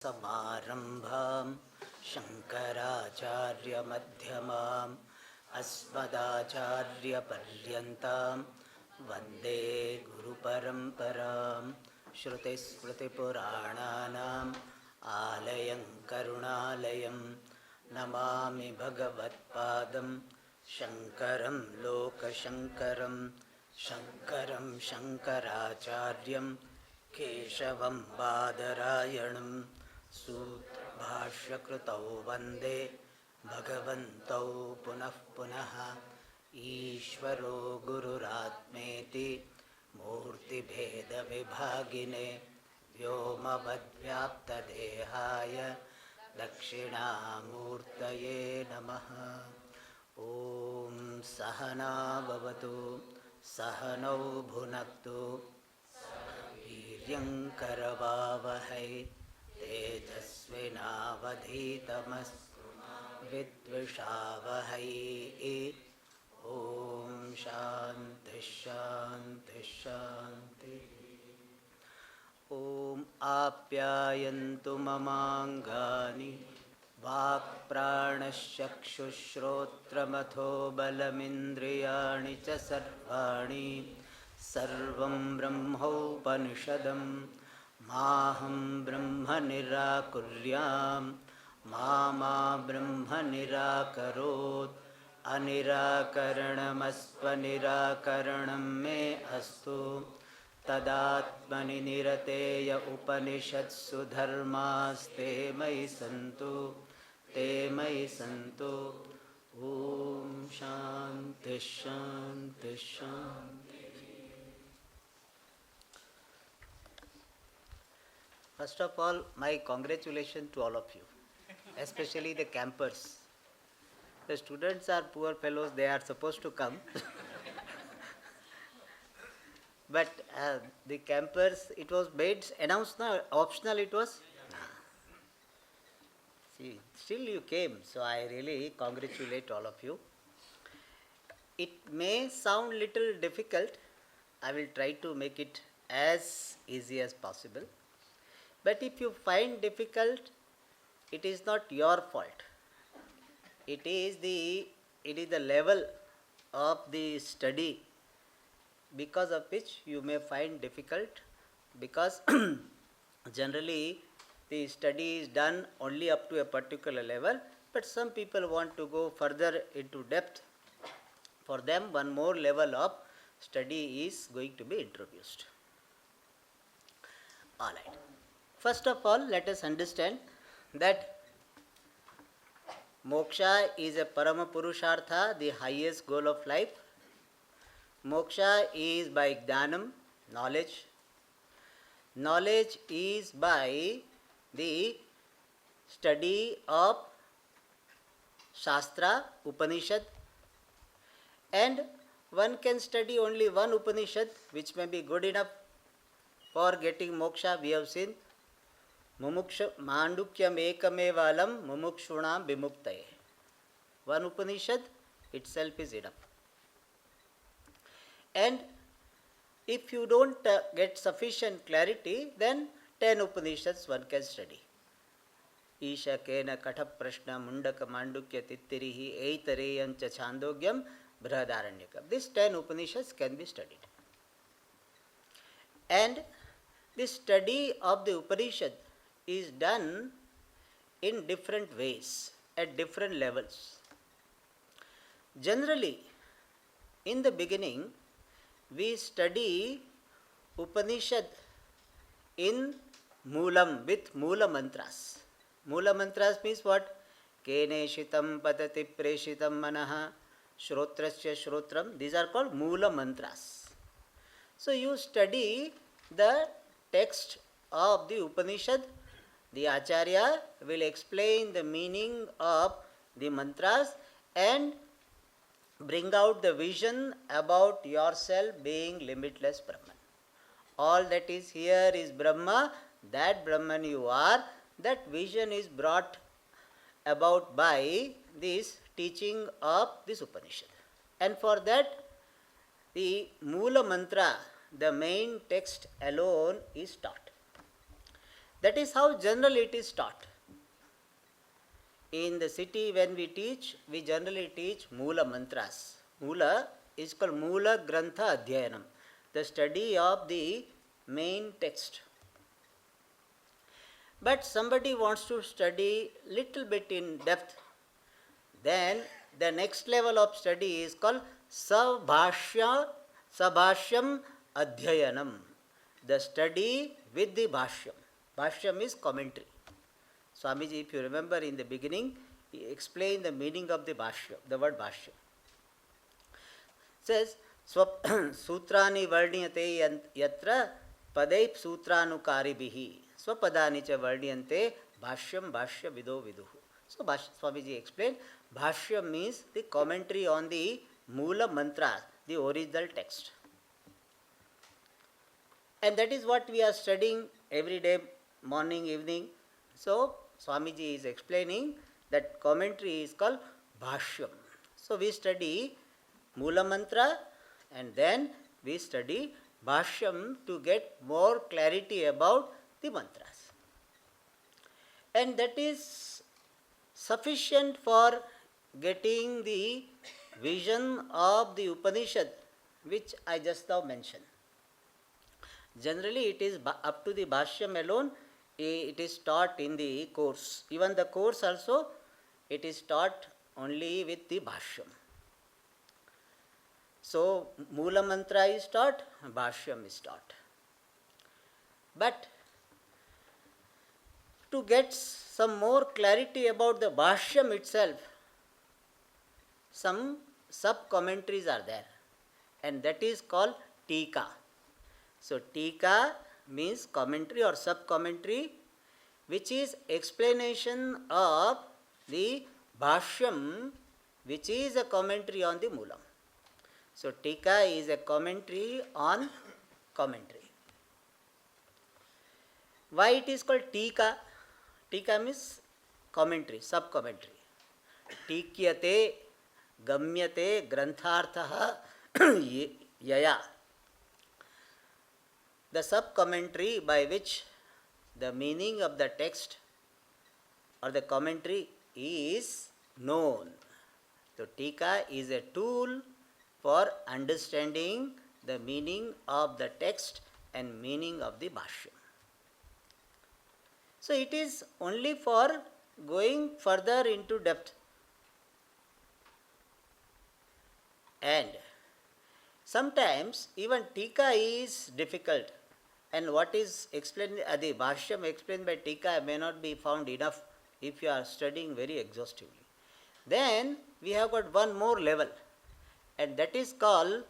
समारम्भां शङ्कराचार्यमध्यमाम् अस्मदाचार्यपर्यन्तां वन्दे गुरुपरम्परां श्रुतिस्मृतिपुराणानाम् आलयं करुणालयं नमामि भगवत्पादं शङ्करं लोकशङ्करं शङ्करं शङ्कराचार्यं केशवं बादरायणं सूत्रभाष्यकृतौ वन्दे भगवन्तौ पुनः पुनः ईश्वरो गुरुरात्मेति मूर्तिभेदविभागिने व्योमवद्व्याप्तदेहाय दक्षिणामूर्तये नमः। ॐ सहना भवतु सहनौ भुनक्तु वीर्यङ्करवावहै तेजस्विनावधीतमस्तु विद्विषावहै। ॐ शान्तिः शान्तिः शान्तिः। ॐ आप्यायन्तु ममाङ्गानि वाक्प्राणश्चक्षुश्रोत्रमथो बलमिन्द्रियाणि च सर्वाणि सर्वं ब्रह्मोपनिषदं माहं ब्रह्म निराकुर्यां मा ब्रह्म निराकरोत् अनिराकरणमस्त्वनिराकरणं मे अस्तु तदात्मनि निरतेय उपनिषत्सु धर्मास्ते मयि सन्तु ते मयि सन्तु। ॐ शान्तिः शान्तिः शान्तिः। First of all, my congratulations to all of you, especially the campers. The students are poor fellows, they are supposed to come. But the campers, it was made, announced now, optional it was? See, still you came, so I really congratulate all of you. It may sound little difficult, I will try to make it as easy as possible. But if you find difficult, it is not your fault. It is the level of the study because of which you may find difficult, because generally the study is done only up to a particular level, but some people want to go further into depth. For them, one more level of study is going to be introduced. All right. First of all, let us understand that moksha is a parama purushartha, the highest goal of life. Moksha is by jnanam, knowledge. Knowledge is by the study of Shastra, Upanishad, and one can study only one Upanishad, which may be good enough for getting moksha. We have seen Mumuksha Mandukyam Ekamevalam Mumukshunam Vimuktaye. One Upanishad itself is enough. And if you don't get sufficient clarity, then 10 Upanishads one can study. Isha Kena Katha Prashna Mundaka Mandukya Tittirihi Eitareyancha Chandogyam Brihadaranyakam. These 10 Upanishads can be studied. And the study of the Upanishad is done in different ways, at different levels. Generally, in the beginning, we study Upanishad in Moolam, with Moola mantras. Moola mantras means what? Kene shitam patati preshitam manaha shrotrasya shrotram. These are called Moola mantras. So you study the text of the Upanishad. The Acharya will explain the meaning of the mantras and bring out the vision about yourself being limitless Brahman. All that is here is Brahma, that Brahman you are, that vision is brought about by this teaching of this Upanishad. And for that, the Moola mantra, the main text alone is taught. That is how generally it is taught. In the city when we teach, we generally teach Moola mantras. Moola is called Moola Grantha Adhyayanam, the study of the main text. But somebody wants to study little bit in depth, then the next level of study is called Sabhashyam Adhyayanam, the study with the Bhashyam. Bhashyam is commentary. Swamiji, if you remember in the beginning, he explained the meaning of the Bhashyam, the word Bhashyam. Says, Sutrani Vardiyate Yatra Padaip Sutranukaribihi Swapadani cha Vardiyante Bhashyam Bhashya Vido Viduhu. So Swamiji explained, Bhashyam means the commentary on the Moola Mantra, the original text. And that is what we are studying every day, morning, evening. So Swamiji is explaining that commentary is called Bhashyam. So we study Moola Mantra and then we study Bhashyam to get more clarity about the mantras. And that is sufficient for getting the vision of the Upanishad, which I just now mentioned. Generally it is up to the Bhashyam alone, it is taught in the course. Even the course also, it is taught only with the Bhashyam. So, Moola Mantra is taught, Bhashyam is taught. But to get some more clarity about the Bhashyam itself, some sub-commentaries are there, and that is called Tika. So, Tika means commentary or sub-commentary, which is explanation of the Bhashyam, which is a commentary on the Moolam. So, Tika is a commentary on commentary. Why it is called Tika? Tika means commentary, sub-commentary. Tikyate, Gamyate, Grantharthaha, Yaya. The sub-commentary by which the meaning of the text or the commentary is known. So, Tika is a tool for understanding the meaning of the text and meaning of the Bhashyam. So, it is only for going further into depth. And sometimes even Tika is difficult, and what is explained, the Bhashyam explained by Tika may not be found enough if you are studying very exhaustively. Then we have got one more level, and that is called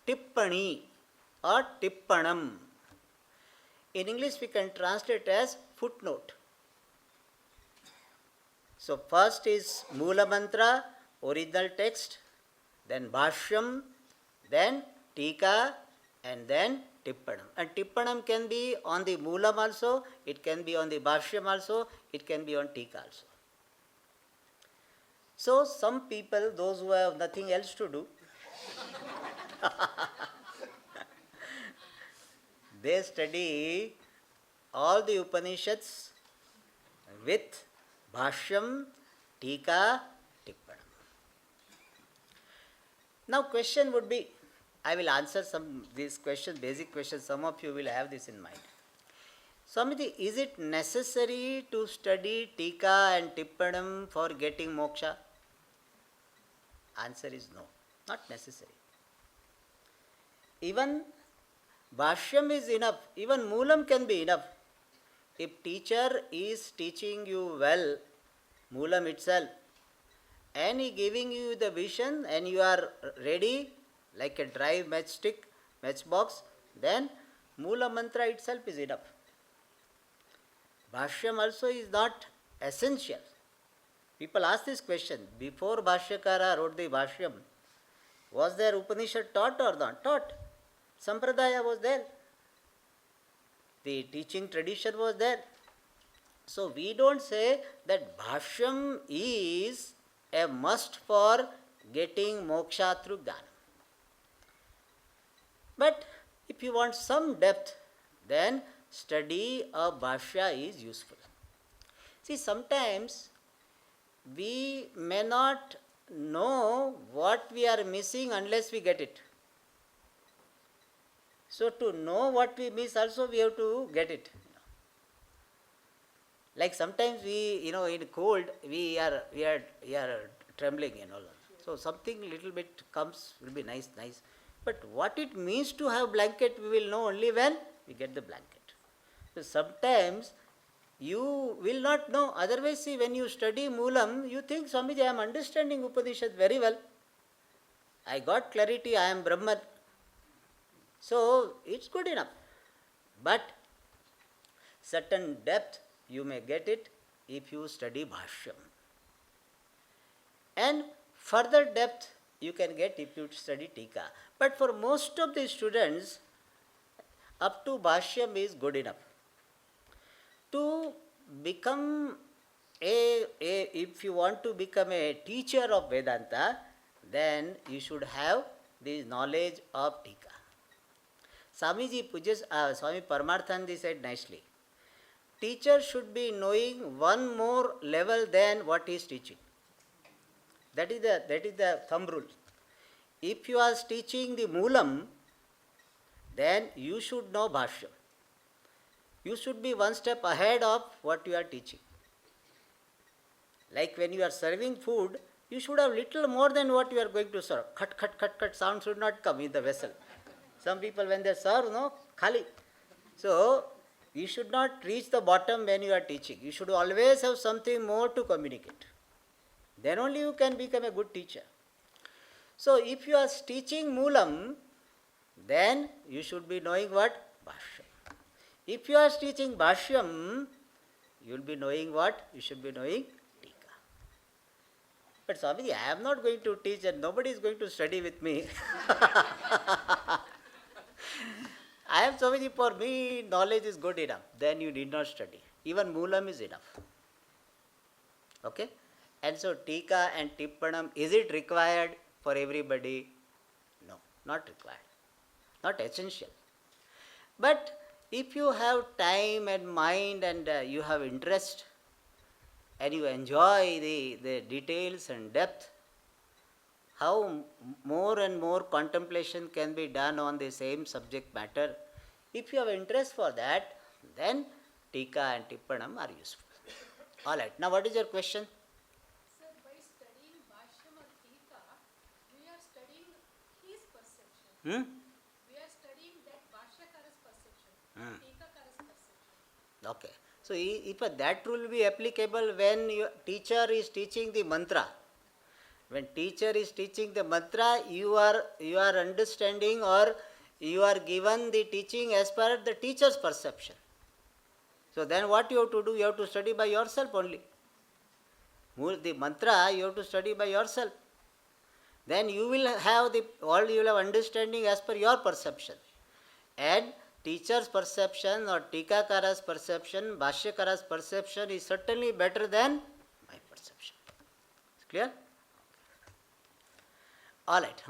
Tippani or Tippanam. In English we can translate as footnote. So first is Moola Mantra, original text, then Bhashyam, then Tika, and then Tippanam. And Tippanam can be on the Moolam also, it can be on the Bhashyam also, it can be on Tika also. So some people, those who have nothing else to do, they study all the Upanishads with Bhashyam, Tika, Tippanam. Now question would be, I will answer some these questions, basic questions, some of you will have this in mind. Swamiji, is it necessary to study Tika and Tippanam for getting moksha? Answer is no, not necessary. Even Bhashyam is enough, even Moolam can be enough. If teacher is teaching you well, Moolam itself, and he giving you the vision and you are ready like a dry matchbox, then Moola Mantra itself is enough. Bhashyam also is not essential. People ask this question, before Bhashyakara wrote the Bhashyam, was there Upanishad taught or not taught? Sampradaya was there. The teaching tradition was there. So we don't say that Bhashyam is a must for getting moksha through Jnana. But if you want some depth, then study of Bhashya is useful. See, sometimes we may not know what we are missing unless we get it. So to know what we miss also we have to get it. Like sometimes we, in cold we are trembling, So something little bit comes will be nice. But what it means to have blanket we will know only when we get the blanket. So sometimes you will not know. Otherwise, see, when you study Moolam, you think, Swamiji, I am understanding Upanishad very well. I got clarity, I am Brahman. So it's good enough. But certain depth you may get it if you study Bhashyam. And further depth you can get if you study Tika. But for most of the students, up to Bhashyam is good enough. To become if you want to become a teacher of Vedanta, then you should have this knowledge of Tika. Swami Paramarthanji said nicely, teacher should be knowing one more level than what he is teaching. That is the thumb rule. If you are teaching the Moolam, then you should know Bhashyam. You should be one step ahead of what you are teaching. Like when you are serving food, you should have little more than what you are going to serve. Cut sound should not come in the vessel. Some people when they serve, khali. So, you should not reach the bottom when you are teaching. You should always have something more to communicate. Then only you can become a good teacher. So, if you are teaching Moolam, then you should be knowing what? Bhashyam. If you are teaching Bhashyam, you will be knowing what? You should be knowing Tika. But Swamiji, I am not going to teach and nobody is going to study with me. I am Swamiji, for me knowledge is good enough. Then you need not study. Even Moolam is enough. Okay? And so Tika and Tippanam, is it required for everybody? No, not required. Not essential. But if you have time and mind and you have interest and you enjoy the details and depth, how more and more contemplation can be done on the same subject matter. If you have interest for that, then Tika and Tippanam are useful. Alright, now what is your question? Sir, by studying Bhashyam or Tika, we are studying his perception. We are studying that Bhashyakara's perception, Tikakara's perception. Okay. So, if that rule will be applicable when your teacher is teaching the mantra. When teacher is teaching the mantra, you are understanding or you are given the teaching as per the teacher's perception. So, then what you have to do? You have to study by yourself only. The mantra you have to study by yourself. Then you will have you will have understanding as per your perception. And teacher's perception or Tikakara's perception, Bhashyakara's perception is certainly better than my perception. Clear? Alright.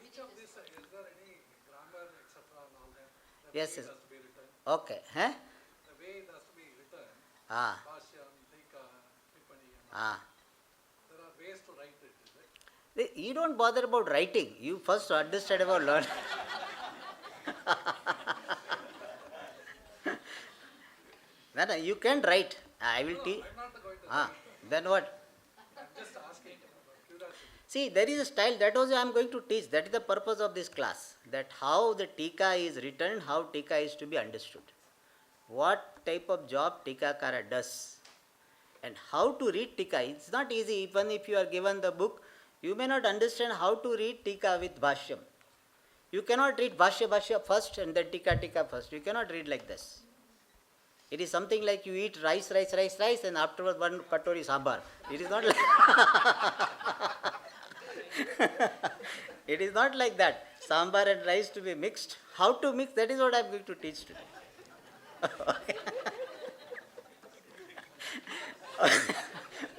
Each of these, is there any grammar, etc. and all that? Yes, yes. Has to be written. Okay. The way it has to be written, Bhashyam, Tika, Tippani, and there are ways to write it, is it? You don't bother about writing. You first understand about learning. No, you can write. I will teach. I'm not going to write. Then what? I'm just asking curiosity. See, there is a style, that also I am going to teach. That is the purpose of this class. That how the Tika is written, how Tika is to be understood. What type of job Tikakara does. And how to read Tika. It's not easy. Even if you are given the book, you may not understand how to read Tika with Bhashyam. You cannot read Bhashya first and then Tika first. You cannot read like this. It is something like you eat rice and afterwards one katori sambar. It is not like it is not like that. Sambar and rice to be mixed. How to mix, that is what I am going to teach today.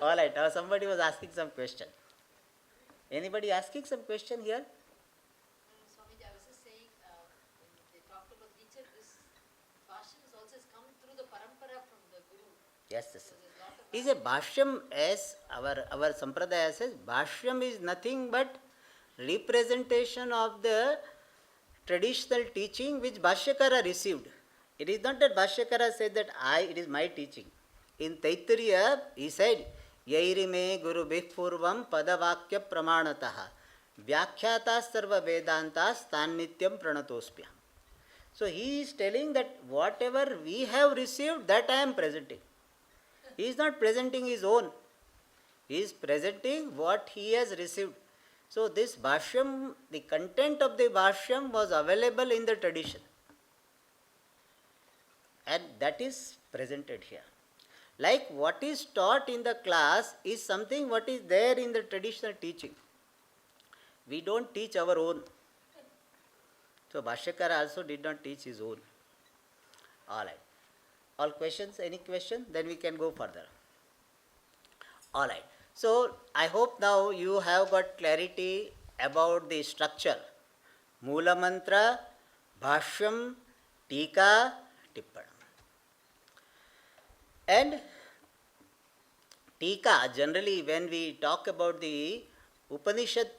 Alright, now somebody was asking some question. Anybody asking some question here? Swamiji, I was just saying, when they talked about teacher, this Bhashyam Yes, yes. Is a Bhashyam, as our Sampradaya says, Bhashyam is nothing but representation of the traditional teaching which Bhashyakara received. It is not that Bhashyakara said that it is my teaching. In Taittiriya, he said, Yairime Guru Bhipurvam Padavakya Pramanataha Vyakhyata Sarva Vedantas Tannityam Pranatospyam. So he is telling that whatever we have received, that I am presenting. He is not presenting his own. He is presenting what he has received. So this Bhashyam, the content of the Bhashyam was available in the tradition. And that is presented here. Like what is taught in the class is something what is there in the traditional teaching. We don't teach our own. So Bhashyakara also did not teach his own. Alright. All questions? Any question? Then we can go further. Alright. So I hope now you have got clarity about the structure. Moola mantra, Bhashyam, Tika, Tippanam. And Tika, generally when we talk about the Upanishad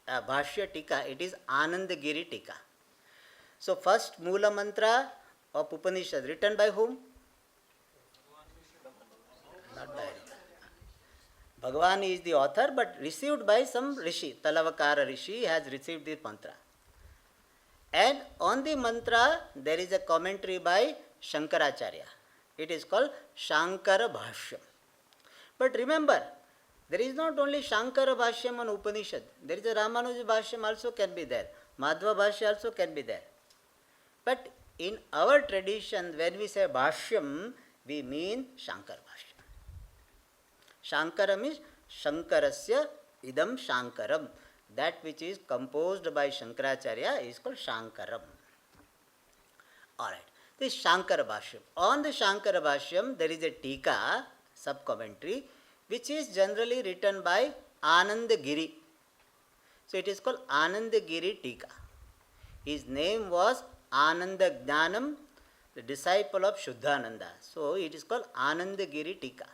Bhashya Tika, it is Anandagiri Tika. So first Moola mantra of Upanishad written by whom? Not by Bhagavan is the author, but received by some Rishi. Talavakara Rishi has received this mantra. And on the mantra, there is a commentary by Shankaracharya. It is called Shankara Bhashyam. But remember, there is not only Shankara Bhashyam on Upanishad. There is a Ramanuja Bhashyam also can be there. Madhva Bhashya also can be there. But in our tradition, when we say Bhashyam, we mean Shankara Bhashyam. Shankara means Shankarasya idam Shankaram. That which is composed by Shankaracharya is called Shankaram. Alright. This Shankara Bhashyam. On the Shankara Bhashyam, there is a Tika, sub-commentary, which is generally written by Anandagiri. So it is called Anandagiri Tika. His name was Ananda Jnanam, the disciple of Shuddhananda. So it is called Anandagiri Tika.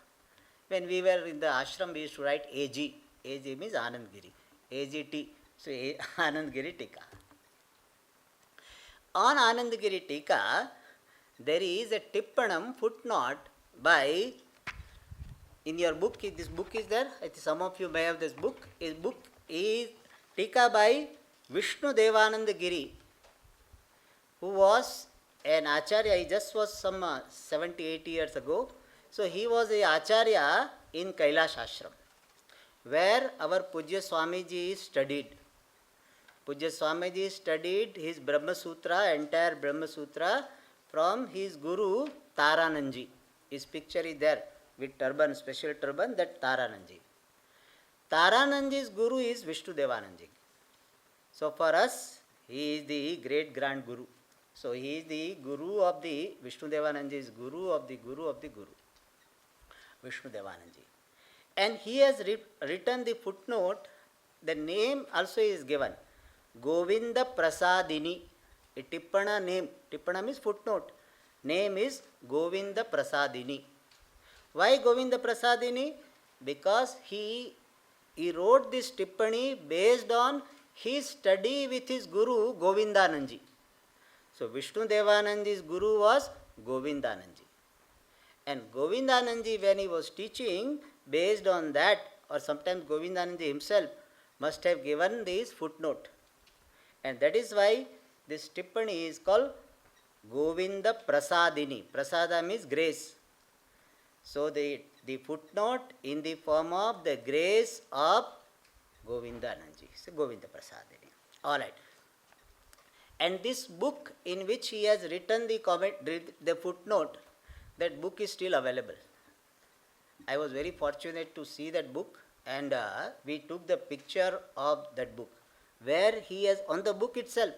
When we were in the ashram, we used to write AG. AG means Anandagiri. AGT. So Anandagiri Tika. On Anandagiri Tika, there is a Tippanam footnote by, in your book, this book is there. I think some of you may have this book. His book is Tika by Vishnu Devananda Giri, who was an Acharya. He just was some 70-80 years ago. So he was a Acharya in Kailash Ashram, where our Pujya Swamiji studied. Pujya Swamiji studied his Brahma Sutra, entire Brahma Sutra, from his Guru Tarananji. His picture is there with turban, special turban, that Tarananji. Tarananji's Guru is Vishnu Devananji. So for us, he is the great grand Guru. So he is the Guru of the Vishnu Devananji's Guru of the Guru of the Guru, Vishnu Devananji. And he has written the footnote. The name also is given, Govinda Prasadini. A Tippana name. Tippana means footnote. Name is Govinda Prasadini. Why Govinda Prasadini? Because he wrote this Tippani based on his study with his Guru Govindananji. So Vishnu Devananji's Guru was Govindananji. And Govindananji, when he was teaching, based on that, or sometimes Govindananji himself must have given this footnote. And that is why this Tippani is called Govinda Prasadini. Prasada means grace. So the footnote in the form of the grace of Govindananji. So Govinda Prasadini. Alright. And this book in which he has written the footnote, that book is still available. I was very fortunate to see that book, and we took the picture of that book, where he has, on the book itself,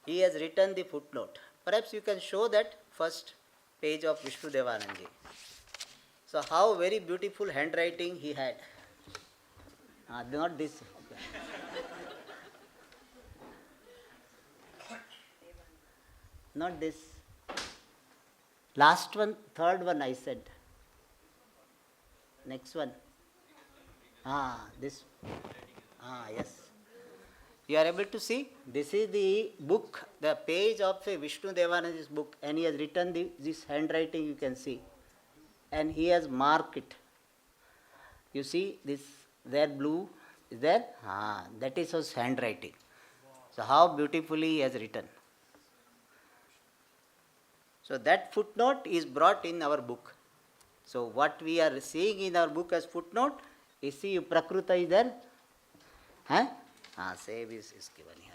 he has written the footnote. Perhaps you can show that first page of Vishnu Devananji. So how very beautiful handwriting he had. Not this. Not this. Last one, third one I said. Next one. This. Yes. You are able to see? This is the book, the page of Vishnu Devananda's book, and he has written this handwriting, you can see. And he has marked it. You see this, there blue is there? That is his handwriting. So how beautifully he has written. So that footnote is brought in our book. So what we are seeing in our book as footnote, you see Prakruta is there? Save is given here.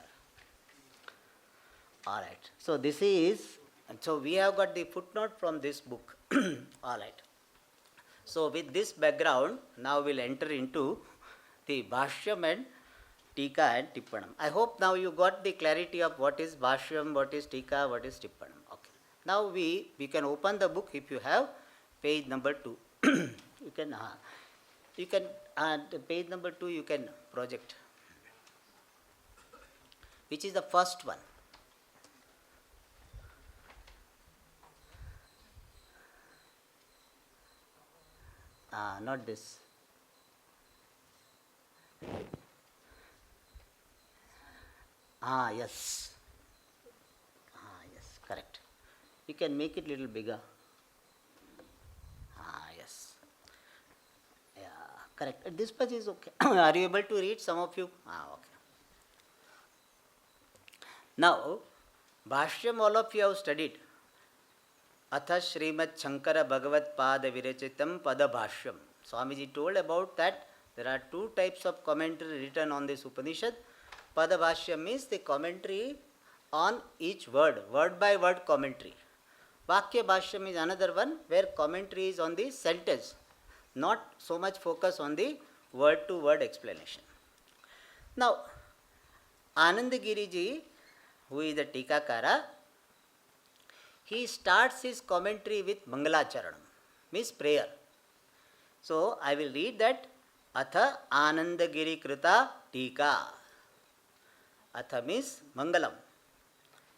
Alright. So this is, so we have got the footnote from this book. Alright. So with this background, now we'll enter into the Bhashyam and Tika and Tippanam. I hope now you got the clarity of what is Bhashyam, what is Tika, what is Tippanam. Okay. Now we can open the book if you have page number 2. you can page number 2 you can project. Which is the first one? Not this. Yes. Yes, correct. You can make it little bigger. Yes. Yeah, correct. This page is okay. Are you able to read, some of you? Okay. Now, Bhashyam all of you have studied. Atha Srimad Shankara Bhagavad Pada Virachitam Pada Bhashyam. Swamiji told about that there are two types of commentary written on this Upanishad. Pada Bhashyam means the commentary on each word by word commentary. Vakya Bhashyam is another one where commentary is on the sentence, not so much focus on the word to word explanation. Now, Anandagiri ji, who is the Tikakara, he starts his commentary with Mangalacharanam, means prayer. So, I will read that. Atha Anandagiri Krita Tika. Atha means Mangalam.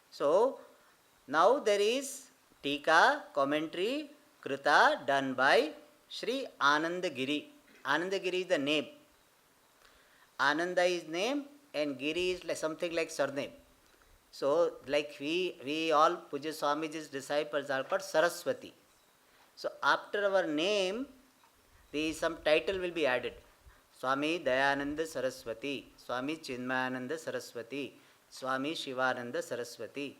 So, now there is Tika, commentary, Krita, done by Sri Anandagiri. Anandagiri is the name. Ananda is name and Giri is like something like surname. So, like we all Puja Swamiji's disciples are called Saraswati. So, after our name, some title will be added. Swami Dayananda Saraswati, Swami Chinmayananda Saraswati, Swami Shivananda Saraswati,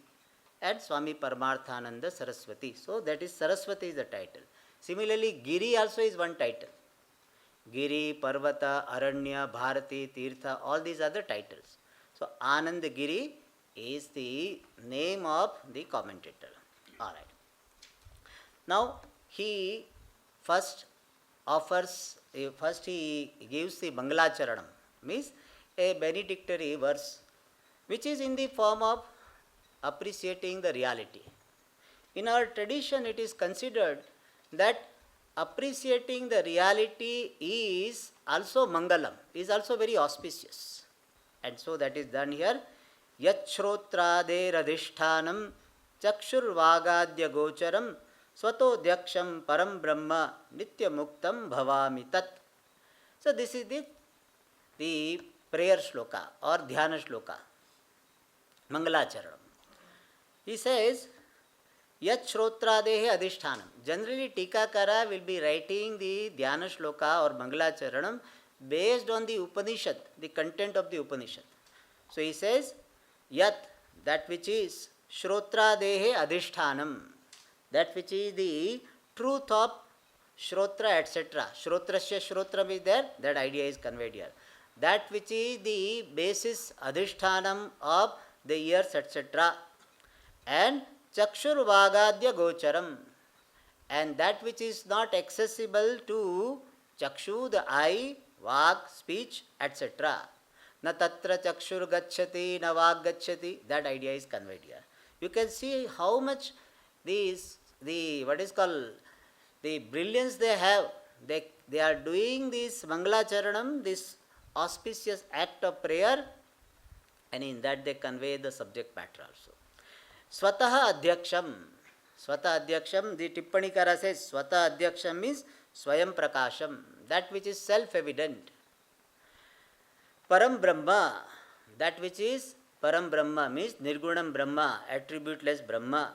and Swami Paramarthananda Saraswati. So, that is Saraswati is the title. Similarly, Giri also is one title. Giri, Parvata, Aranya, Bharati, Tirtha, all these are the titles. So, Anandagiri is the name of the commentator. Alright. Now, he first he gives the Mangalacharanam, means a benedictory verse, which is in the form of appreciating the reality. In our tradition, it is considered that appreciating the reality is also Mangalam, is also very auspicious. And so that is done here. Yachrotraderadhishtanam chakshurvagadya gocharam swatodhyaksham param brahma nitya muktam bhavami tat. So this is the prayer shloka or dhyana shloka, Mangalacharanam. He says, Yachrotradehe adhishtanam. Generally, Tikakara will be writing the dhyana shloka or Mangalacharanam based on the Upanishad, the content of the Upanishad. So he says, Yat, that which is Shrotradehe adhishtanam, that which is the truth of Shrotra, etc. Shrotrasya Shrotram is there, that idea is conveyed here. That which is the basis, adhishtanam of the ears, etc. And Chakshur Vagadya Gocharam, and that which is not accessible to Chakshu, the eye, Vag, speech, etc. Na tatra Chakshur Gachati, na Vag Gachati, that idea is conveyed here. You can see how much the brilliance they have. They are doing this Mangalacharanam, this auspicious act of prayer, and in that they convey the subject matter also. Swataha Adhyaksham. Swata Adhyaksham, the Tippanikara says Swata Adhyaksham means Swayam Prakasham, that which is self-evident. Param Brahma, that which is Param Brahma means Nirgunam Brahma, attributeless Brahma.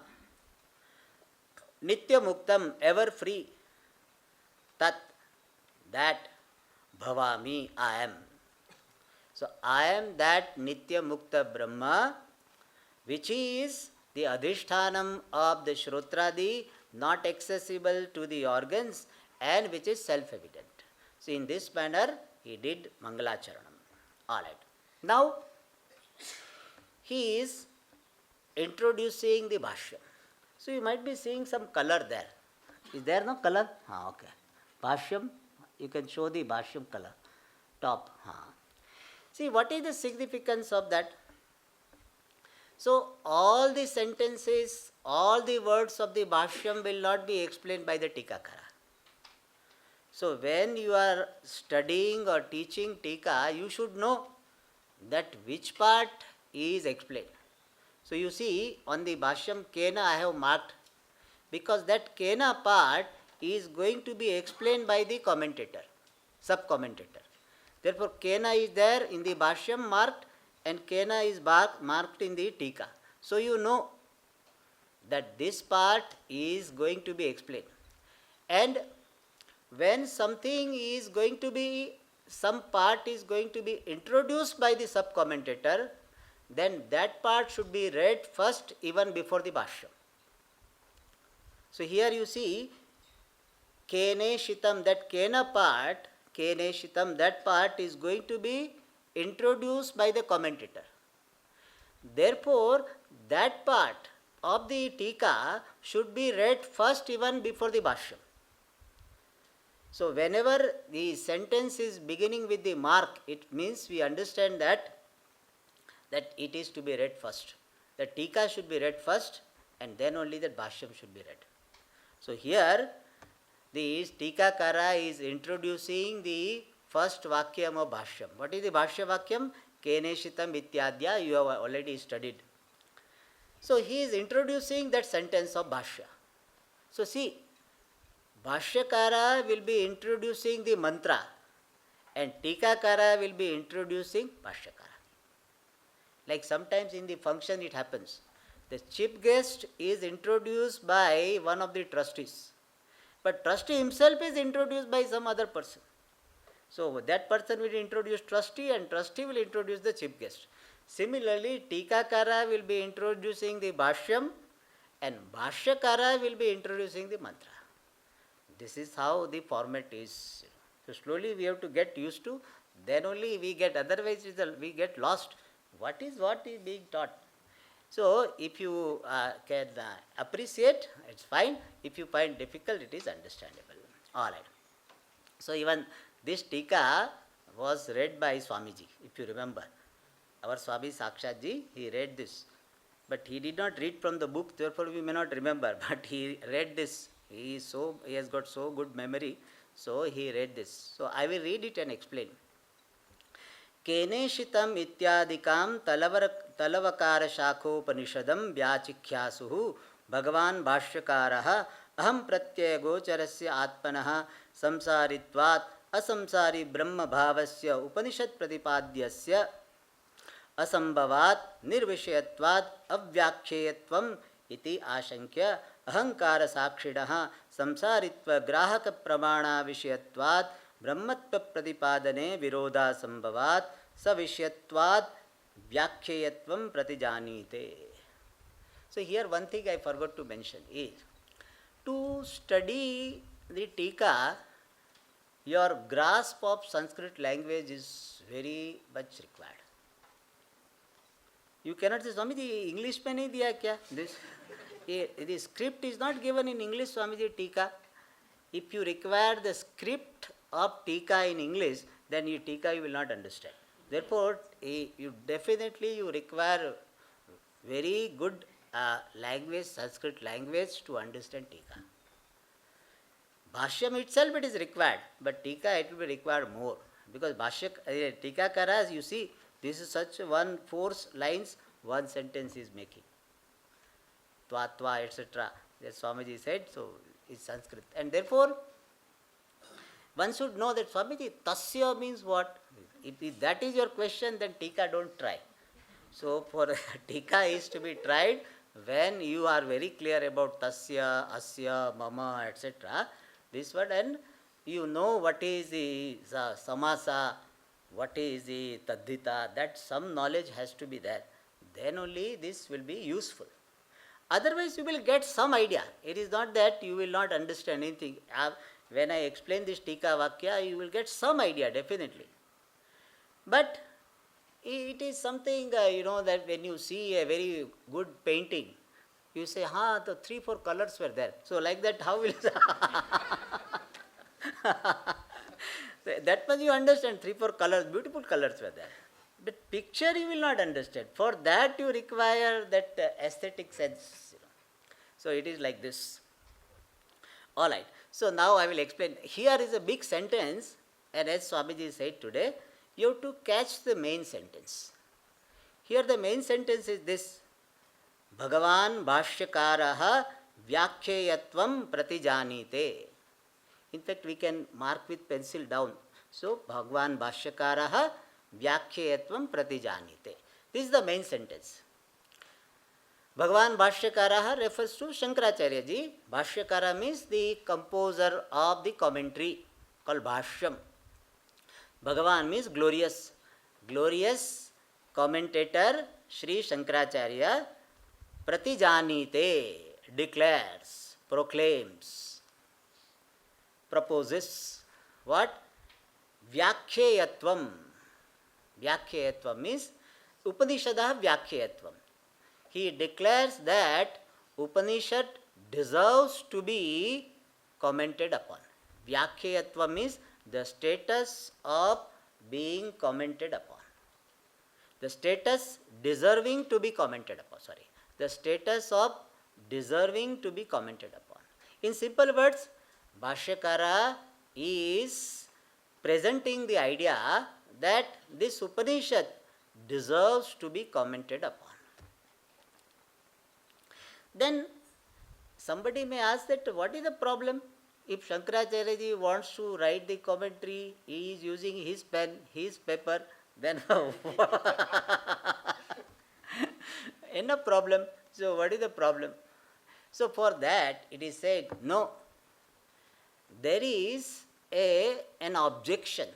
Nitya Muktam, ever free. Tat, that Bhavami, I am. So I am that Nitya Mukta Brahma, which is the adhishthanam of the Shrotradi, not accessible to the organs, and which is self-evident. So in this manner, he did Mangalacharanam. Alright. Now, he is introducing the Bhashyam. So you might be seeing some color there. Is there no color? Okay. Bhashyam, you can show the Bhashyam color. Top. See, what is the significance of that? So, all the sentences, all the words of the Bhashyam will not be explained by the Tikakara. So, when you are studying or teaching Tika, you should know that which part is explained. So, you see, on the Bhashyam Kena I have marked, because that Kena part is going to be explained by the commentator, sub-commentator. Therefore, Kena is there in the Bhashyam marked, and Kena is marked in the Tika. So, you know that this part is going to be explained. And when something is going to be, some part is going to be introduced by the sub-commentator, then that part should be read first even before the Bhashyam. So, here you see Kene Shitam, that Kena part, Kene Shitam, that part is going to be introduced by the commentator. Therefore, that part of the Tika should be read first even before the Bhashyam. So, whenever the sentence is beginning with the mark, it means we understand that it is to be read first. The Tika should be read first, and then only the Bhashyam should be read. So, here the Tikakara is introducing the first Vakyam of Bhashyam. What is the Bhashya Vakyam? Keneshitam Ityadya, you have already studied. So, he is introducing that sentence of Bhashya. So, see, Bhashyakara will be introducing the mantra, and Tikakara will be introducing Bhashyakara. Like sometimes in the function it happens. The chief guest is introduced by one of the trustees, but trustee himself is introduced by some other person. So, that person will introduce trustee, and trustee will introduce the chief guest. Similarly, Tikakara will be introducing the Bhashyam, and Bhashyakara will be introducing the mantra. This is how the format is. So, slowly we have to get used to, then only we get, otherwise we get lost. What is being taught? So, if you can appreciate, it's fine. If you find difficult, it is understandable. Alright. So, even this Tika was read by Swamiji, if you remember. Our Swami Sakshatji, he read this. But he did not read from the book, therefore we may not remember. But he read this. He has got so good memory. So, he read this. So, I will read it and explain. Keneshitam ityadikam talavakara shakhopanishadam vyachikhyasu Bhagavan Bhashyakaraha aham pratyaya gocharasya atmanaha samsaritvat asamsari brahma bhavasya upanishad pratipadyasya asambhavat nirvishayatvat avyakheyatvam iti ashankya ahankara sakshidaha samsaritva grahaka pramana vishayatvat brahmatva pratipadane virodha sambhavat savishayatvat vyakheyatvam pratijanite. So, here one thing I forgot to mention is, to study the Tika, your grasp of Sanskrit language is very much required. You cannot say, Swamiji, English mein nahi diya kya? The script is not given in English, Swamiji, Tika. If you require the script of Tika in English, then your Tika you will not understand. Therefore, you require very good language, Sanskrit language to understand Tika. Bhashyam itself it is required, but Tika it will be required more. Because Tika Karas, you see, this is such 4 lines, one sentence is making. Tva, etc. That Swamiji said, so it's Sanskrit. And therefore, one should know that Swamiji, tasya means what? If that is your question, then Tika don't try. So for Tika is to be tried when you are very clear about tasya, asya, mama, etc. This word, and you know what is the samasa, what is the tadhita, that some knowledge has to be there. Then only this will be useful. Otherwise, you will get some idea. It is not that you will not understand anything. When I explain this Tika Vakya, you will get some idea, definitely. But it is something, that when you see a very good painting, you say, the 3-4 colors were there. So like that, how will that much you understand, 3-4 colors, beautiful colors were there. But picture you will not understand. For that you require that aesthetic sense. So it is like this. Alright. So now I will explain. Here is a big sentence, and as Swamiji said today, you have to catch the main sentence. Here the main sentence is this. Bhagavan Bhashyakaraha Vyakheyatvam Pratijanite. In fact, we can mark with pencil down. So, Bhagavan Bhashyakaraha Vyakheyatvam Pratijanite. This is the main sentence. Bhagavan Bhashyakaraha refers to Shankaracharya ji. Bhashyakara means the composer of the commentary called Bhashyam. Bhagavan means glorious. Glorious commentator Sri Shankaracharya Pratijanite declares, proclaims, proposes what? Vyakheyatvam. Vyakheyatvam means Upanishadaha Vyakheyatvam. He declares that Upanishad deserves to be commented upon. Vyakheyatvam means the status of being commented upon. The status deserving to be commented upon. The status of deserving to be commented upon. In simple words, Bhashyakara is presenting the idea that this Upanishad deserves to be commented upon. Then somebody may ask that what is the problem? If Shankaracharya ji wants to write the commentary, he is using his pen, his paper, then no problem. So what is the problem? So for that it is said, no, there is an objection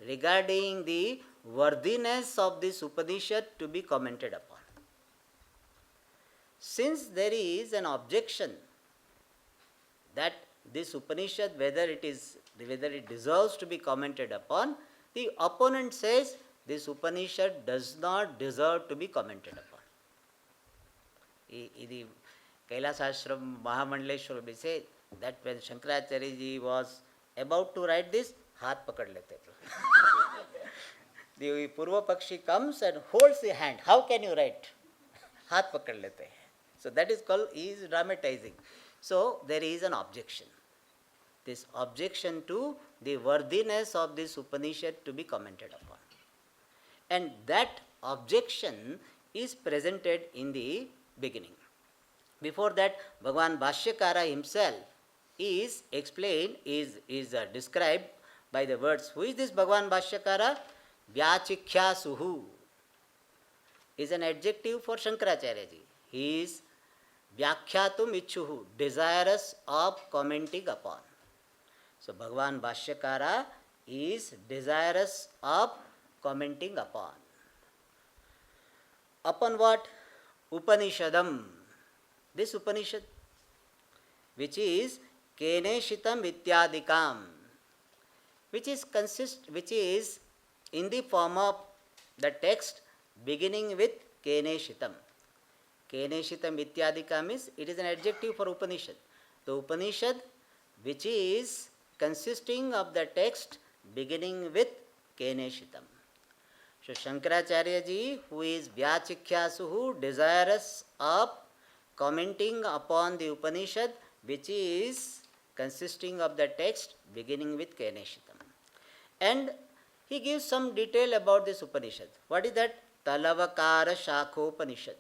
regarding the worthiness of this Upanishad to be commented upon. Since there is an objection that this Upanishad, whether it deserves to be commented upon, the opponent says this Upanishad does not deserve to be commented upon. The Kailasashram Mahamandaleshwar will say that when Shankaracharya ji was about to write this, haath pakad lete. The Purva Pakshi comes and holds the hand. How can you write? Haath pakad lete. So that is called, he is dramatizing. So there is an objection. This objection to the worthiness of this Upanishad to be commented upon. And that objection is presented in the beginning. Before that, Bhagavan Bhashyakara himself is explained, is described by the words. Who is this Bhagavan Bhashyakara? Vyachikhyasuhu is an adjective for Shankaracharya ji. He is Vyakhyatum ichuhu, desirous of commenting upon. So Bhagavan Bhashyakara is desirous of commenting upon. Upon what? Upanishadam. This Upanishad, which is Keneshitam Ityadikam, which is in the form of the text beginning with Keneshitam. Keneshitam Ityadikam means it is an adjective for Upanishad. The Upanishad which is consisting of the text beginning with Keneshitam. So Shankaracharya ji, who is Vyachikhyasuhu, desirous of commenting upon the Upanishad which is consisting of the text beginning with Keneshitam. And he gives some detail about this Upanishad. What is that? Talavakara Shakhopanishad.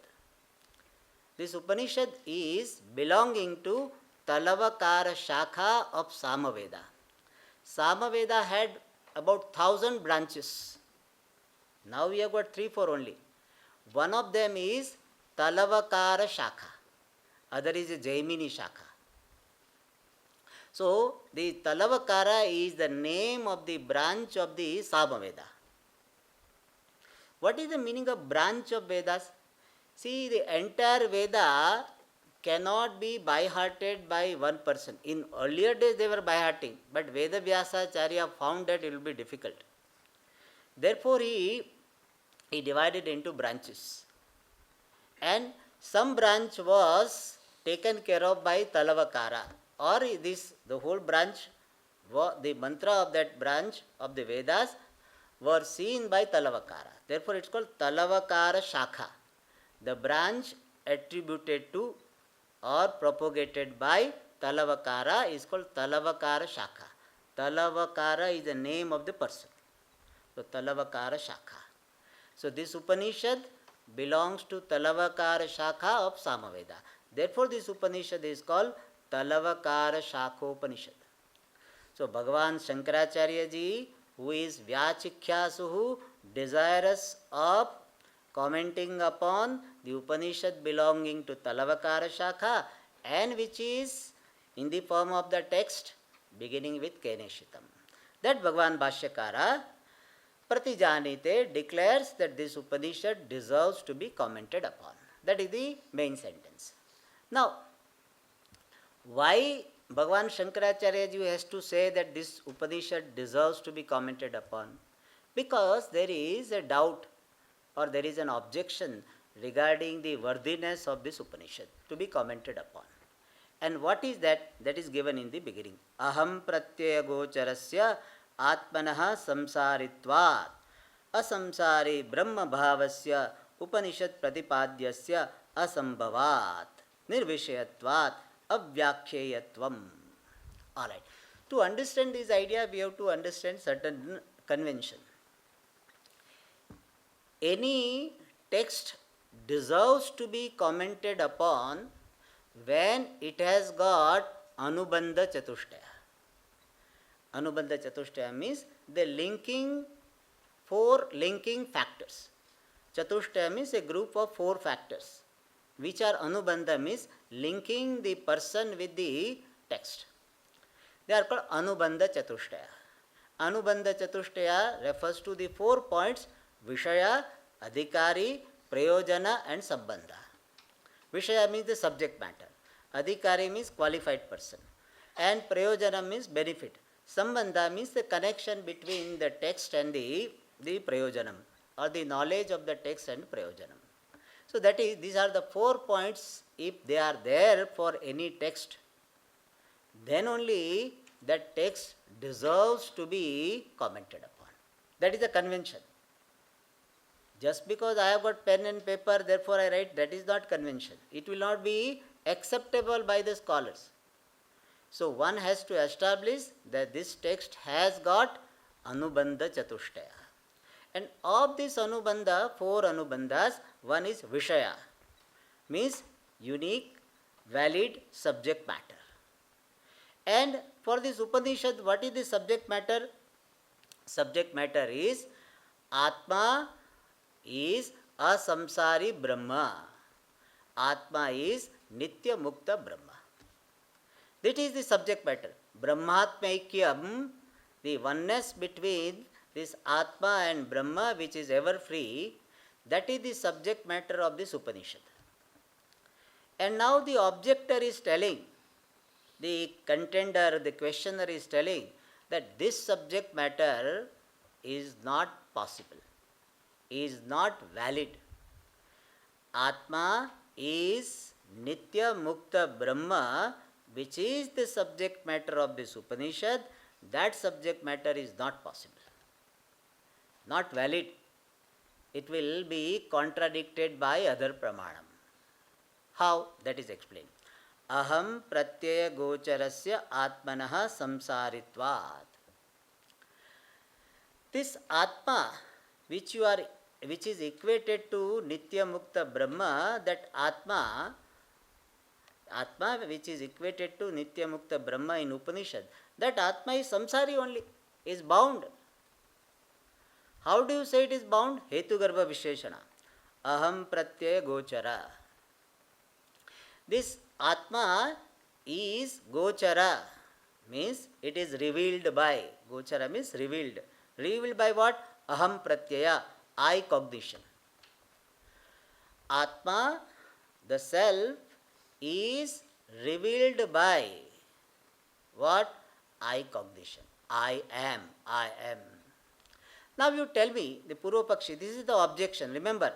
This Upanishad is belonging to Talavakara Shakha of Samaveda. Samaveda had about 1,000 branches. Now we have got 3-4 only. One of them is Talavakara Shakha, other is Jaimini Shakha. So the Talavakara is the name of the branch of the Samaveda. What is the meaning of branch of Vedas? See, the entire Veda cannot be by-hearted by one person. In earlier days they were by-hearting, but Veda Vyasacharya found that it will be difficult. Therefore he divided into branches. And some branch was taken care of by Talavakara, or the whole branch, the mantra of that branch of the Vedas were seen by Talavakara. Therefore it's called Talavakara Shakha. The branch attributed to or propagated by Talavakara is called Talavakara Shakha. Talavakara is the name of the person. So Talavakara Shakha. So this Upanishad belongs to Talavakara Shakha of Samaveda. Therefore this Upanishad is called Talavakara Shakhopanishad. So Bhagavan Shankaracharya ji, who is Vyachikhyasuhu, desirous of commenting upon the Upanishad belonging to Talavakara Shakha and which is in the form of the text beginning with Keneshitam. That Bhagavan Bhashyakara Pratijanite declares that this Upanishad deserves to be commented upon. That is the main sentence. Now, why Bhagavan Shankaracharya ji has to say that this Upanishad deserves to be commented upon? Because there is a doubt or there is an objection regarding the worthiness of this Upanishad to be commented upon. And what is that? That is given in the beginning. Aham pratyaya gocharasya atmanaha samsaritvat asamsari brahma bhavasya upanishad pratipadyasya asambhavat nirvishayatvat avyakheyatvam. Alright. To understand this idea, we have to understand certain convention. Any text deserves to be commented upon when it has got Anubandha Chatushtaya. Anubandha Chatushtaya means the four linking factors. Chatushtaya means a group of 4 factors, which are Anubandha means linking the person with the text. They are called Anubandha Chatushtaya. Anubandha Chatushtaya refers to the 4 points: Vishaya, Adhikari, Prayojana and Sambandha. Vishaya means the subject matter. Adhikari means qualified person. And Prayojana means benefit. Sambandha means the connection between the text and the Prayojanam, or the knowledge of the text and Prayojanam. So that is, these are the 4 points. If they are there for any text, then only that text deserves to be commented upon. That is the convention. Just because I have got pen and paper, therefore I write, that is not convention. It will not be acceptable by the scholars. So one has to establish that this text has got Anubandha Chatushtaya. And of this Anubandha, 4 Anubandhas, one is Vishaya, means unique, valid subject matter. And for this Upanishad, what is the subject matter? Subject matter is Atma is asamsari Brahma. Atma is Nitya Mukta Brahma. That is the subject matter. Brahmatmaikyam, the oneness between this Atma and Brahma, which is ever free, that is the subject matter of this Upanishad. And now the objector is telling, the contender, the questioner is telling that this subject matter is not possible, is not valid. Atma is Nitya Mukta Brahma, which is the subject matter of this Upanishad. That subject matter is not possible, not valid. It will be contradicted by other pramanam. How? That is explained. Aham pratyaya gocharasya atmanaha samsaritvat. This Atma, which is equated to Nitya Mukta Brahma, that Atma which is equated to Nitya Mukta Brahma in Upanishad, that Atma is samsari only, is bound. How do you say it is bound? Hetu Garbha Visheshana. Aham Pratyaya Gochara. This Atma is Gochara, means it is revealed by. Gochara means revealed. Revealed by what? Aham Pratyaya, I cognition. Atma, the self, is revealed by what? I cognition. I am. Now you tell me, the Purva Pakshi, this is the objection. Remember,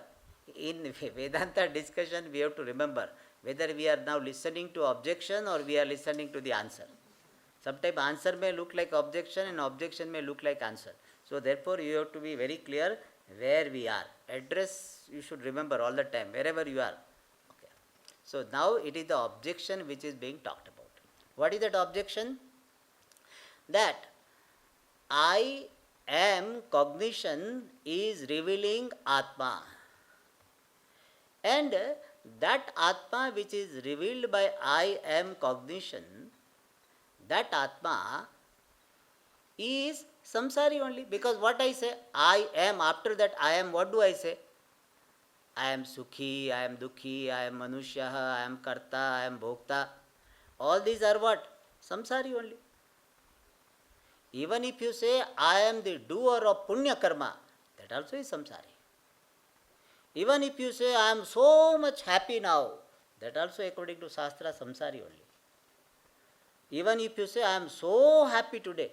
in Vedanta discussion we have to remember whether we are now listening to objection or we are listening to the answer. Sometimes answer may look like objection and objection may look like answer. So therefore you have to be very clear where we are. Address you should remember all the time, wherever you are. Okay. So now it is the objection which is being talked about. What is that objection? That I am cognition is revealing Atma. And that Atma which is revealed by I am cognition, that Atma is samsari only. Because what I say? I am. After that I am, what do I say? I am Sukhi, I am Dukhi, I am Manushya, I am Karta, I am Bhokta. All these are what? Samsari only. Even if you say, I am the doer of Punya Karma, that also is samsari. Even if you say, I am so much happy now, that also according to Shastra, samsari only. Even if you say, I am so happy today,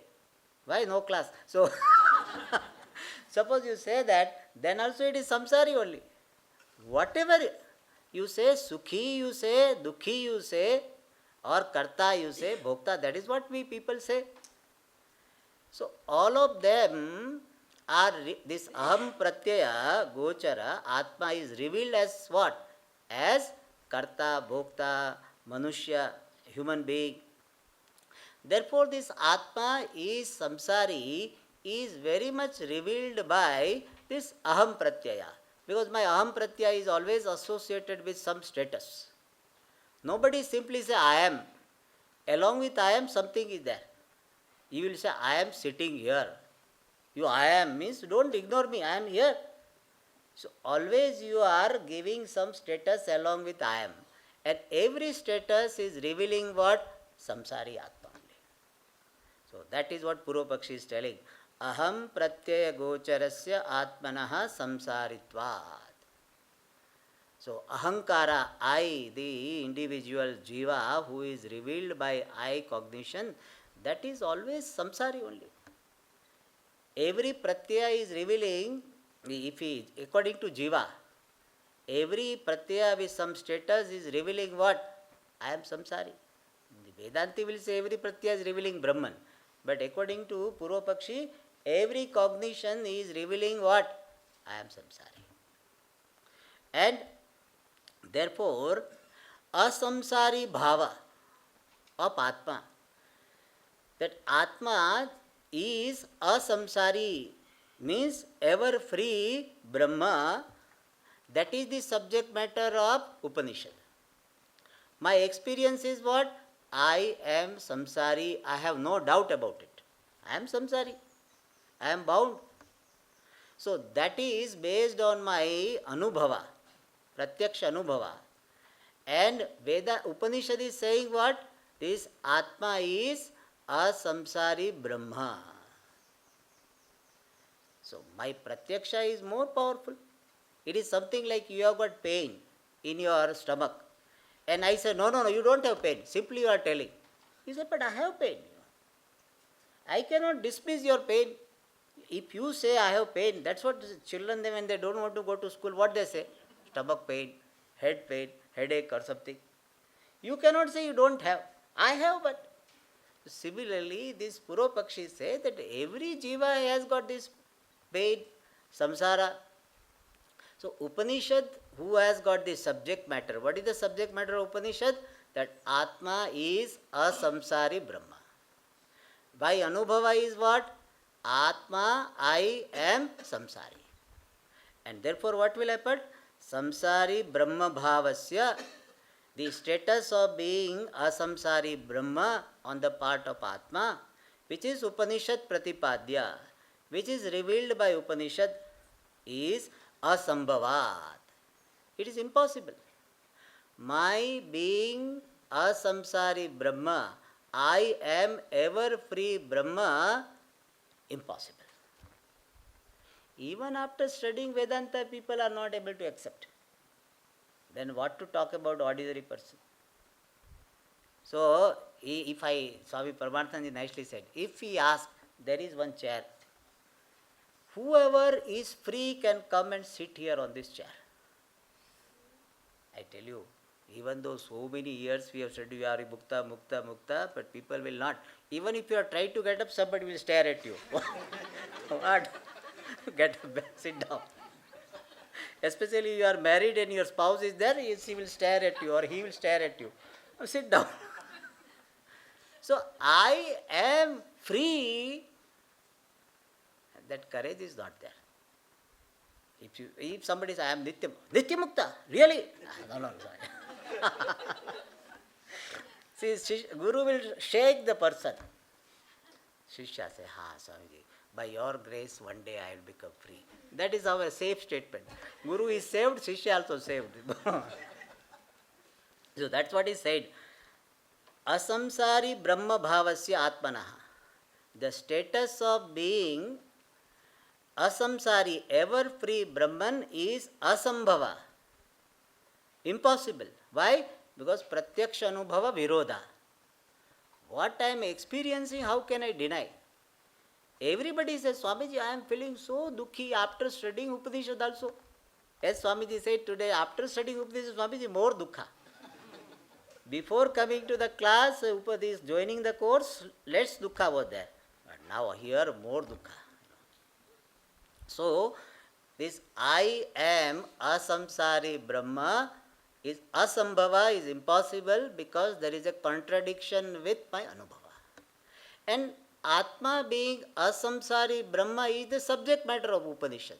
why no class? So, suppose you say that, then also it is samsari only. Whatever you say, Sukhi you say, Dukhi you say, or Karta you say, Bhokta, that is what we people say. So, all of them are, this Aham Pratyaya, Gochara, Atma is revealed as what? As Karta, Bhokta, Manushya, human being. Therefore, this Atma is samsari, is very much revealed by this Aham Pratyaya. Because my Aham Pratyaya is always associated with some status. Nobody simply say I am. Along with I am, something is there. You will say, I am sitting here. You I am means don't ignore me, I am here. So always you are giving some status along with I am. And every status is revealing what? Samsari Atma only. So that is what Purva Pakshi is telling. Aham Pratyaya Gocharasya Atmanaha Samsaritvat. So Ahankara, I, the individual Jiva who is revealed by I cognition, that is always samsari only. Every pratyaya is revealing, if he, according to Jiva, every pratyaya with some status is revealing what? I am samsari. The Vedanti will say every pratyaya is revealing Brahman. But according to Purva Pakshi, every cognition is revealing what? I am samsari. And therefore, asamsari bhava of Atma, that Atma is asamsari, means ever free Brahma, that is the subject matter of Upanishad. My experience is what? I am samsari, I have no doubt about it. I am samsari, I am bound. So that is based on my anubhava, pratyaksha anubhava. And Veda Upanishad is saying what? This Atma is asamsari Brahma. So my pratyaksha is more powerful. It is something like you have got pain in your stomach. And I say, no, you don't have pain. Simply you are telling. You say, but I have pain. I cannot dismiss your pain. If you say I have pain, that's what children, when they don't want to go to school, what they say? Stomach pain, head pain, headache or something. You cannot say you don't have. I have, but similarly, this Purva Pakshi says that every jiva has got this pain, samsara. So Upanishad, who has got the subject matter? What is the subject matter of Upanishad? That Atma is a samsari Brahma. By Anubhava is what? Atma, I am samsari. And therefore what will happen? Samsari Brahma Bhavasya, the status of being a samsari Brahma on the part of Atma, which is Upanishad Pratipadya, which is revealed by Upanishad, is asambhavat. It is impossible. My being a samsari Brahma, I am ever free Brahma, impossible. Even after studying Vedanta, people are not able to accept. Then what to talk about ordinary person? So, if Swami Paramarthanji nicely said, if he asks, there is one chair, whoever is free can come and sit here on this chair. I tell you, even though so many years we have said you are mukta, mukta, mukta, but people will not. Even if you are trying to get up, somebody will stare at you. What? Get up, sit down. Especially if you are married and your spouse is there, she will stare at you or he will stare at you. Sit down. So, I am free. That courage is not there. If somebody says, I am Nitya Mukta, really? No, sorry. See, Guru will shake the person. Shishya says, Swamiji, by your grace, one day I will become free. That is our safe statement. Guru is saved, Shishya also saved. So that's what he said. Asamsari Brahma Bhavasya Atmanaha. The status of being asamsari, ever free Brahman is asambhava. Impossible. Why? Because pratyaksha anubhava virodha. What I am experiencing, how can I deny? Everybody says, Swamiji, I am feeling so dukhi after studying Upanishad also. As Swamiji said today, after studying Upanishad, Swamiji, more dukha. Before coming to the class, Upadis joining the course, less dukha was there. But now here, more dukha. So, this I am asamsari Brahma is asambhava, is impossible because there is a contradiction with my anubhava. And Atma being asamsari Brahma is the subject matter of Upanishad.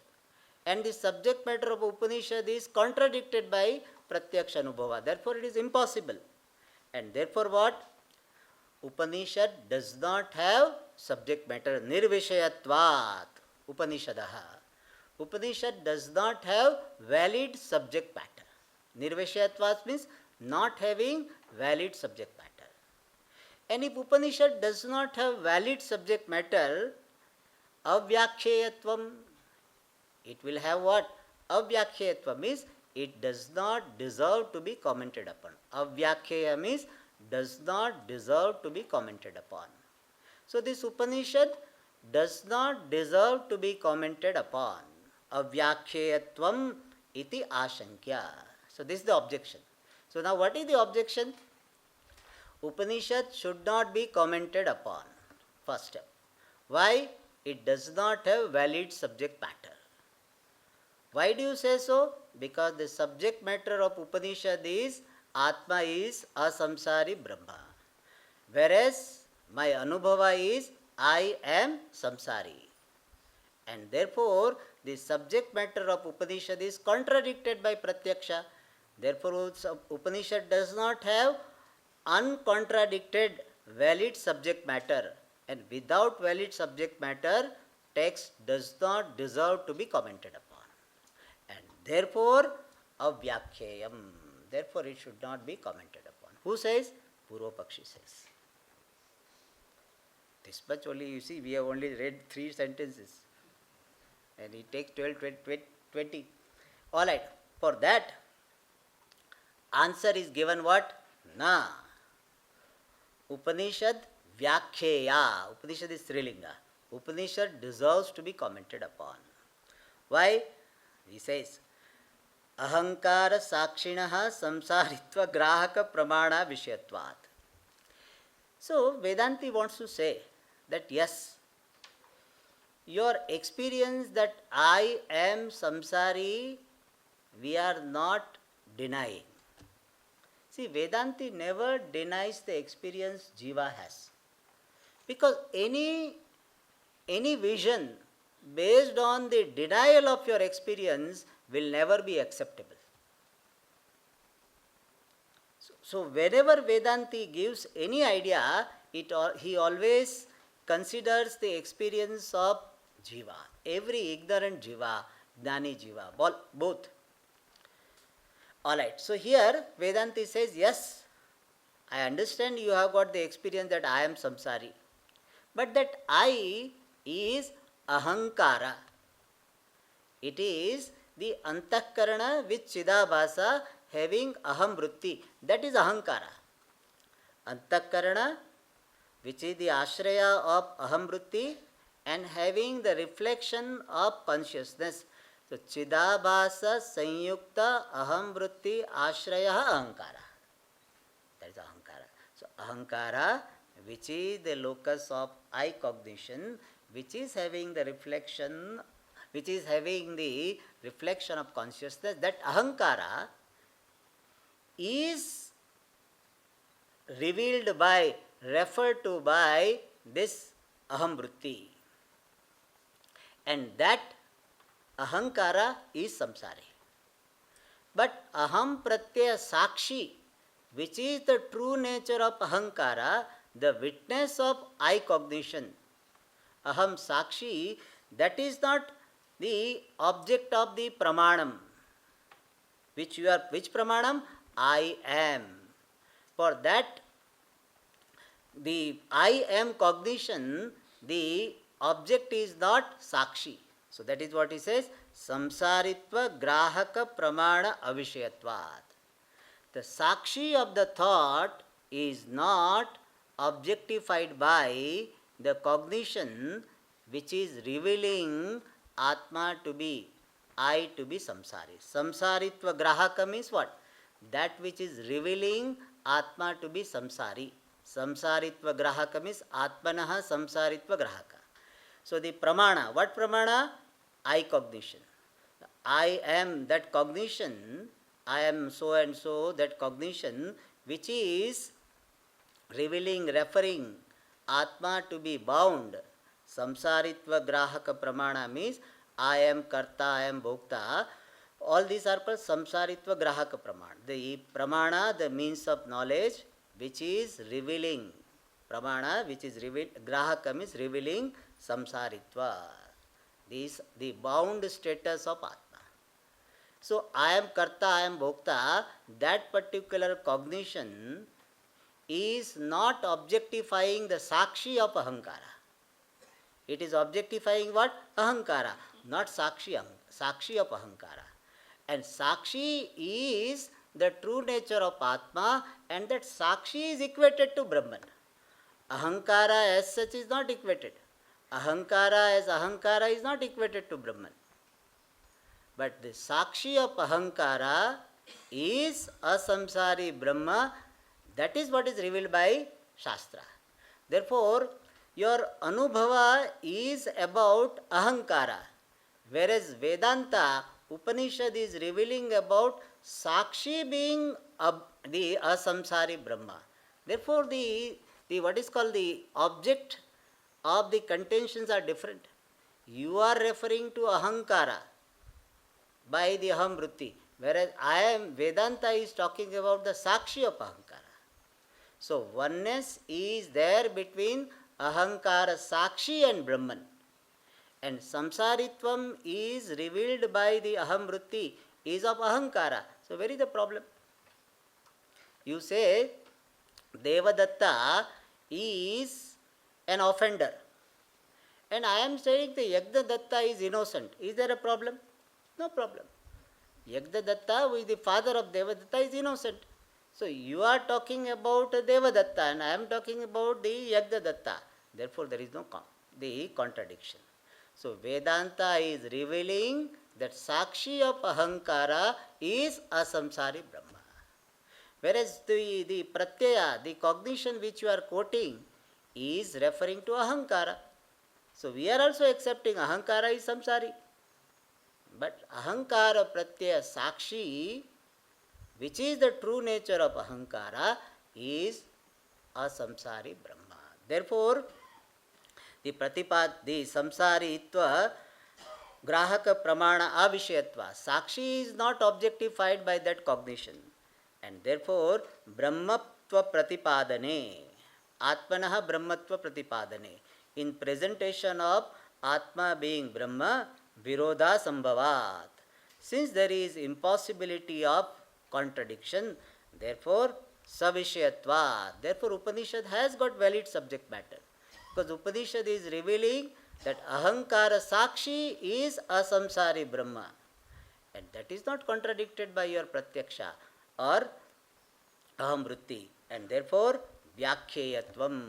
And the subject matter of Upanishad is contradicted by pratyaksha anubhava. Therefore, it is impossible. And therefore what? Upanishad does not have subject matter. Nirvishayatvat. Upanishadaha. Upanishad does not have valid subject matter. Nirvishayatvat means not having valid subject matter. And if Upanishad does not have valid subject matter, avyakheyatvam, it will have what? Avyakheyatvam means it does not deserve to be commented upon. Avyakhya means does not deserve to be commented upon. So this Upanishad does not deserve to be commented upon. Avyakheyatvam iti ashankya. So this is the objection. So now what is the objection? Upanishad should not be commented upon. First step. Why? It does not have valid subject matter. Why do you say so? Because the subject matter of Upanishad is Atma is asamsari Brahma. Whereas my anubhava is I am samsari. And therefore, the subject matter of Upanishad is contradicted by pratyaksha. Therefore, Upanishad does not have uncontradicted valid subject matter. And without valid subject matter, text does not deserve to be commented upon. And therefore, avyakhyayam. Therefore, it should not be commented upon. Who says? Purva Pakshi says. This much only, you see, we have only read 3 sentences. And it takes 12, 20. All right. For that, answer is given what? Na. Upanishad Vyakhyeya. Upanishad is Srilinga. Upanishad deserves to be commented upon. Why? He says, Ahankara Sakshinaha Samsaritva Grahaka Pramana Vishayatvat. So, Vedanti wants to say that yes, your experience that I am samsari, we are not denying. See, Vedanti never denies the experience Jiva has. Because any vision based on the denial of your experience will never be acceptable. So whenever Vedanti gives any idea, he always considers the experience of jiva, every ignorant jiva, jnani jiva, both. Alright, so here Vedanti says, yes, I understand you have got the experience that I am samsari, but that I is ahankara. It is the antahkarana with chidabhasa having aham vritti. That is ahankara. Antahkarana, which is the ashraya of aham vritti and having the reflection of consciousness. So, chidabhasa sanyukta aham vritti ashraya ahankara. That is ahankara. So, ahankara, which is the locus of I cognition, which is having the reflection of consciousness, that ahankara is referred to by this aham vritti. And that ahankara is samsari. But aham pratyaya sakshi, which is the true nature of ahankara, the witness of I cognition, aham sakshi, that is not the object of the pramanam. Which pramanam? I am. For that, the I am cognition, the object is not sakshi. So that is what he says, samsaritva grahaka pramana avishayatvat. The sakshi of the thought is not objectified by the cognition which is revealing Atma to be, I to be samsari. Samsaritva grahaka means what? That which is revealing Atma to be samsari. Samsaritva grahaka means Atmanaha samsaritva grahaka. So the pramana, what pramana? I cognition. I am that cognition, I am so and so, that cognition which is referring Atma to be bound. Samsaritva grahaka pramana means I am karta, I am bhokta. All these are called samsaritva grahaka pramana. The pramana, the means of knowledge which is revealing. Pramana which is grahaka means revealing samsaritva. The bound status of Atma. So I am karta, I am bhokta, that particular cognition is not objectifying the sakshi of ahankara. It is objectifying what? Ahankara, not sakshi of ahankara. And sakshi is the true nature of Atma, and that sakshi is equated to Brahman. Ahankara as such is not equated. Ahankara as ahankara is not equated to Brahman. But the sakshi of ahankara is a samsari Brahma. That is what is revealed by Shastra. Therefore, your anubhava is about ahankara, whereas Vedanta, Upanishad is revealing about sakshi being the asamsari Brahma. Therefore, the what is called the object of the contentions are different. You are referring to ahankara by the aham vritti, whereas Vedanta is talking about the sakshi of ahankara. So oneness is there between ahankara sakshi and Brahman. And samsaritvam is revealed by the aham vritti, is of ahankara. So where is the problem? You say Devadatta is an offender, and I am saying the Yagdadatta is innocent. Is there a problem? No problem. Yagdadatta, who is the father of Devadatta, is innocent. So you are talking about Devadatta and I am talking about the Yagdadatta. Therefore there is no the contradiction. So Vedanta is revealing that sakshi of ahankara is a samsari Brahma. Whereas the pratyaya, the cognition which you are quoting, is referring to ahankara. So we are also accepting ahankara is samsari. But ahankara pratyaya sakshi, which is the true nature of ahankara, is a samsari Brahma. Therefore, the samsaritva grahaka pramana avishayatva, sakshi is not objectified by that cognition, and therefore brahmatva pratipadane, atmanaha brahmatva pratipadane, in presentation of Atma being Brahma, Virodha Sambhavat. Since there is impossibility of contradiction, therefore Savishayatva. Therefore Upanishad has got valid subject matter. Because Upanishad is revealing that Ahankara Sakshi is Asamsari Brahma. And that is not contradicted by your Pratyaksha or Ahamvritti. And therefore Vyakheyatvam.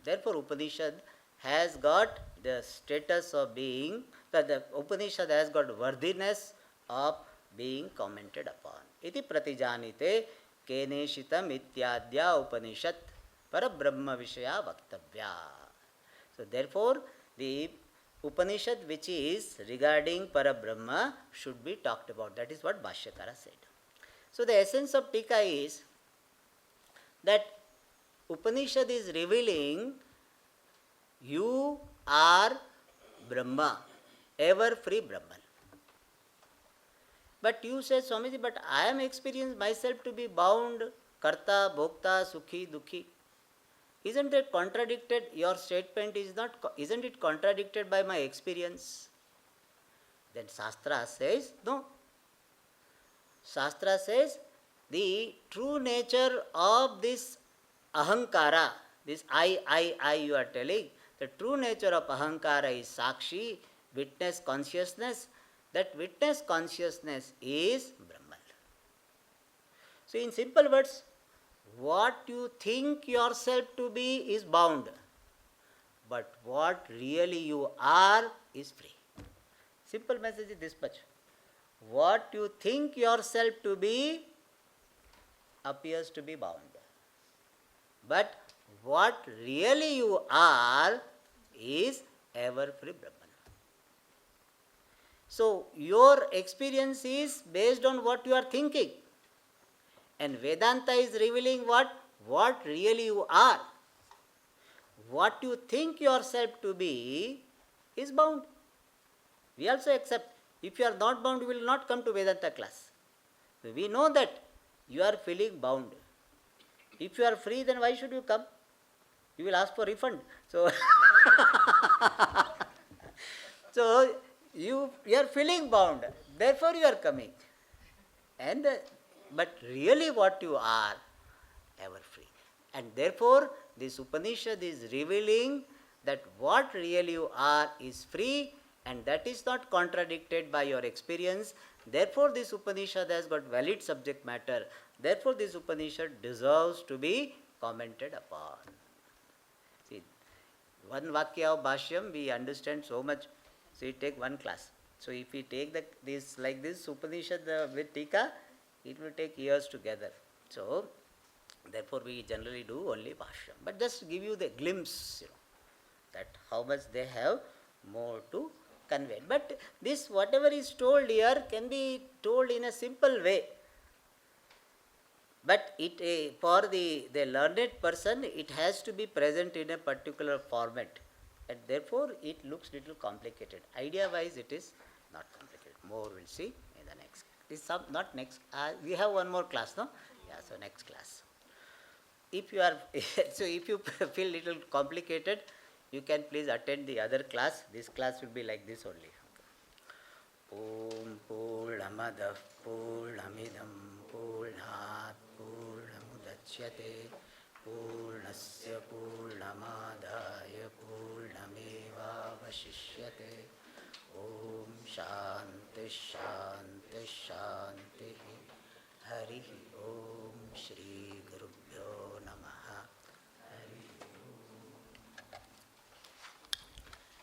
Therefore Upanishad has got the status of being, that the Upanishad has got worthiness of being commented upon. Iti pratijanite keneshitam ityadya Upanishad parabrahma vishaya vaktavya. So therefore the Upanishad which is regarding Parabrahma should be talked about. That is what Bhashyakara said. So the essence of Tika is that Upanishad is revealing you are Brahma, ever free Brahman. But you say, Swamiji, but I am experiencing myself to be bound, karta, bhokta, sukhi, dukhi. Isn't it contradicted? Your statement is not, isn't it contradicted by my experience? Then Shastra says, no. Shastra says, the true nature of this ahankara, this I you are telling, the true nature of ahankara is sakshi, witness consciousness. That witness consciousness is Brahman. So in simple words, what you think yourself to be is bound, but what really you are is free. Simple message is this much. What you think yourself to be appears to be bound, but what really you are is ever free Brahman. So your experience is based on what you are thinking. And Vedanta is revealing what? What really you are. What you think yourself to be is bound. We also accept. If you are not bound, you will not come to Vedanta class. So we know that you are feeling bound. If you are free, then why should you come? You will ask for refund. So, so you are feeling bound. Therefore you are coming. And but really what you are, ever free. And therefore this Upanishad is revealing that what really you are is free, and that is not contradicted by your experience. Therefore this Upanishad has got valid subject matter. Therefore this Upanishad deserves to be commented upon. See, one Vakya of Bhashyam we understand so much. So we take one class. So if we take this like this Upanishad with Tika, it will take years together. So, therefore we generally do only Bhashyam. But just give you the glimpse, that how much they have more to convey. But this, whatever is told here, can be told in a simple way. But it for the learned person, it has to be present in a particular format. And therefore, it looks little complicated. Idea-wise, it is not complicated. More we'll see in the next. Not next. We have one more class, no? Yeah. So next class. If you are so if you feel little complicated, you can please attend the other class. This class will be like this only. Om Purnamadav Purnamidam Purnat Purnamudachyate Purnasya Purnamadaya Purnameva Vashishyate. Om Shanti Shanti Shanti Hari